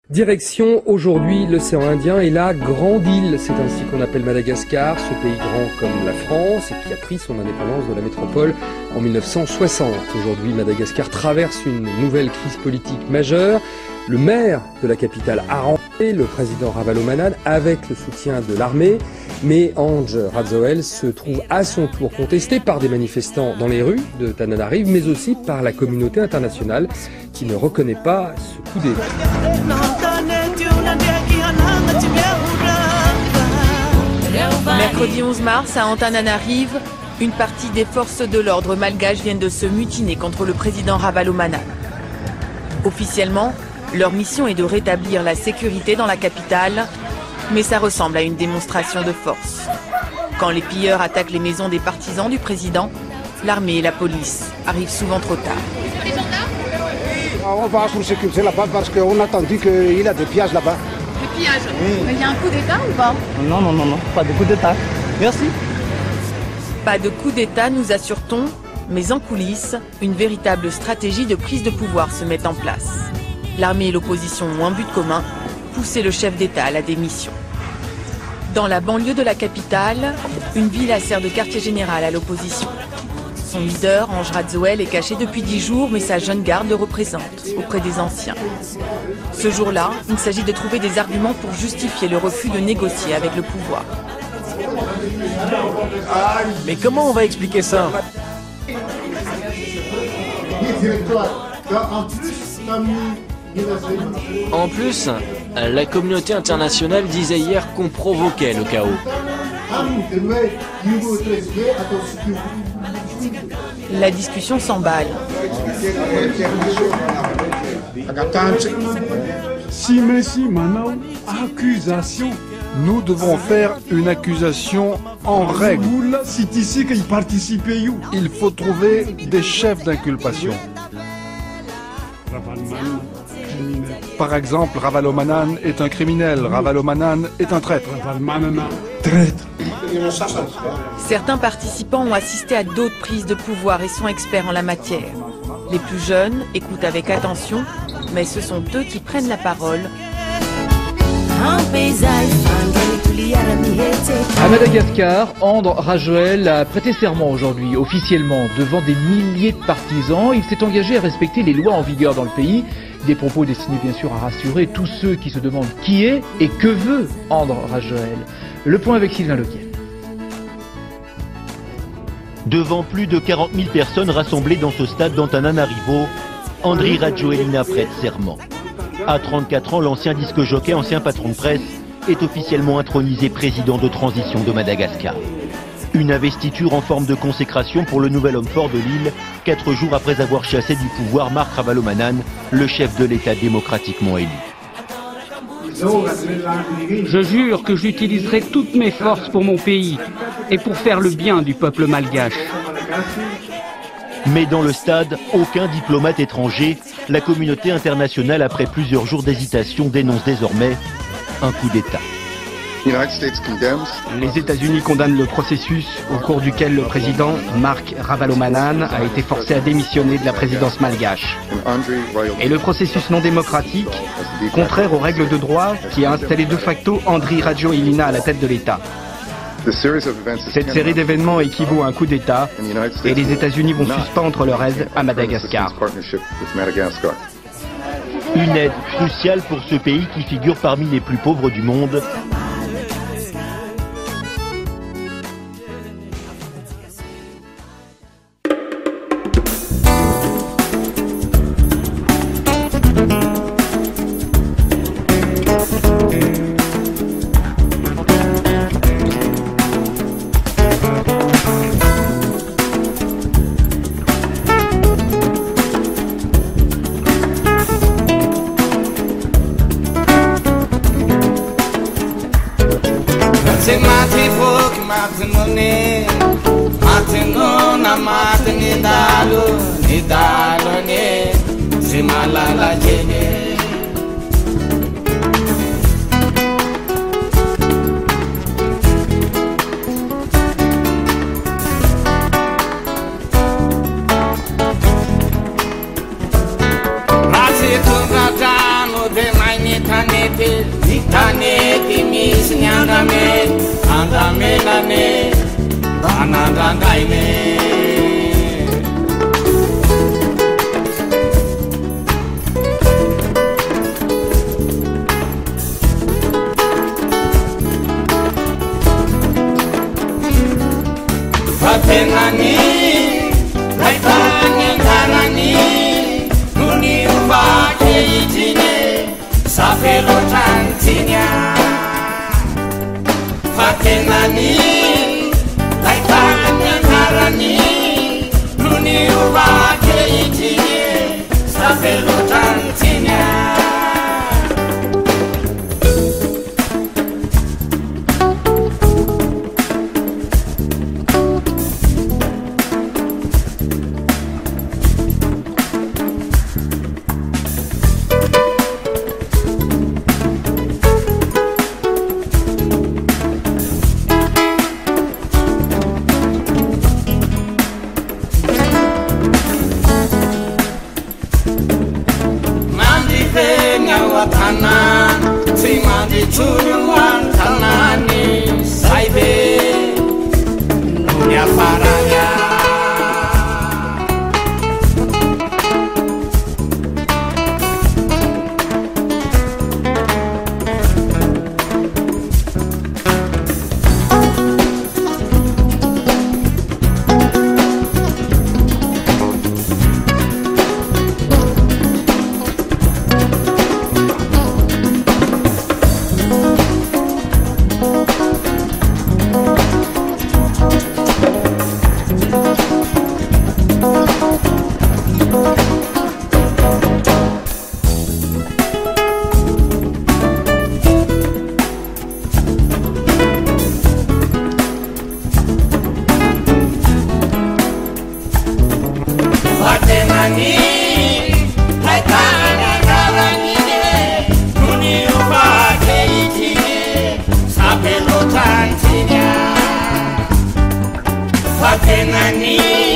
Direction aujourd'hui l'océan Indien et la Grande Île, c'est ainsi qu'on appelle Madagascar, ce pays grand comme la France et qui a pris son indépendance de la métropole en 1960. Aujourd'hui, Madagascar traverse une nouvelle crise politique majeure. Le maire de la capitale a rentré le président Ravalomanana avec le soutien de l'armée, mais Andry Rajoelina se trouve à son tour contesté par des manifestants dans les rues de Antananarive, mais aussi par la communauté internationale qui ne reconnaît pas ce coup d'État. Mercredi 11 mars, à Antananarive, une partie des forces de l'ordre malgaches viennent de se mutiner contre le président Ravalomanana. Officiellement, leur mission est de rétablir la sécurité dans la capitale, mais ça ressemble à une démonstration de force. Quand les pilleurs attaquent les maisons des partisans du président, l'armée et la police arrivent souvent trop tard. On va pour sécurité là-bas parce qu'on a entendu qu'il y a des pillages là-bas. Des pillages? Mais il y a un coup d'État ou pas? Non, pas de coup d'État. Merci. Pas de coup d'État, nous assure-t-on, mais en coulisses, une véritable stratégie de prise de pouvoir se met en place. L'armée et l'opposition ont un but commun, pousser le chef d'État à la démission. Dans la banlieue de la capitale, une villa sert de quartier général à l'opposition. Son leader, Andry Rajoelina, est caché depuis 10 jours, mais sa jeune garde le représente auprès des anciens. Ce jour-là, il s'agit de trouver des arguments pour justifier le refus de négocier avec le pouvoir. Mais comment on va expliquer ça? En plus, la communauté internationale disait hier qu'on provoquait le chaos. La discussion s'emballe. Nous devons faire une accusation en règle. Il faut trouver des chefs d'inculpation. Par exemple, Ravalomanana est un criminel, Ravalomanana est un traître. Certains participants ont assisté à d'autres prises de pouvoir et sont experts en la matière. Les plus jeunes écoutent avec attention, mais ce sont eux qui prennent la parole. À Madagascar, Andry Rajoelina a prêté serment aujourd'hui, officiellement, devant des milliers de partisans. Il s'est engagé à respecter les lois en vigueur dans le pays. Des propos destinés bien sûr à rassurer tous ceux qui se demandent qui est et que veut Andry Rajoelina. Le point avec Sylvain Lequier. Devant plus de 40 000 personnes rassemblées dans ce stade d'Antananarivo, Andry Rajoelina prête serment. À 34 ans, l'ancien disque-jockey, ancien patron de presse, est officiellement intronisé président de transition de Madagascar. Une investiture en forme de consécration pour le nouvel homme fort de l'île, 4 jours après avoir chassé du pouvoir Marc Ravalomanana, le chef de l'État démocratiquement élu. Je jure que j'utiliserai toutes mes forces pour mon pays et pour faire le bien du peuple malgache. Mais dans le stade, aucun diplomate étranger, la communauté internationale, après plusieurs jours d'hésitation, dénonce désormais un coup d'État. Les États-Unis condamnent le processus au cours duquel le président Marc Ravalomanana a été forcé à démissionner de la présidence malgache. Et le processus non démocratique, contraire aux règles de droit, qui a installé de facto Andry Rajoelina à la tête de l'État. Cette série d'événements équivaut à un coup d'État et les États-Unis vont suspendre leur aide à Madagascar. Une aide cruciale pour ce pays qui figure parmi les plus pauvres du monde. Andanete, Nikanete, Miss Nyandame, Andamelane, Anandandaine. Fatenani, Laitani, Tarani, Nuni Uba, Keitine, Sapelo Tantinia. Fatenani, Laitani, Tarani, Nuni Uba, Keitine, Sapelo Tantinia. Fatenani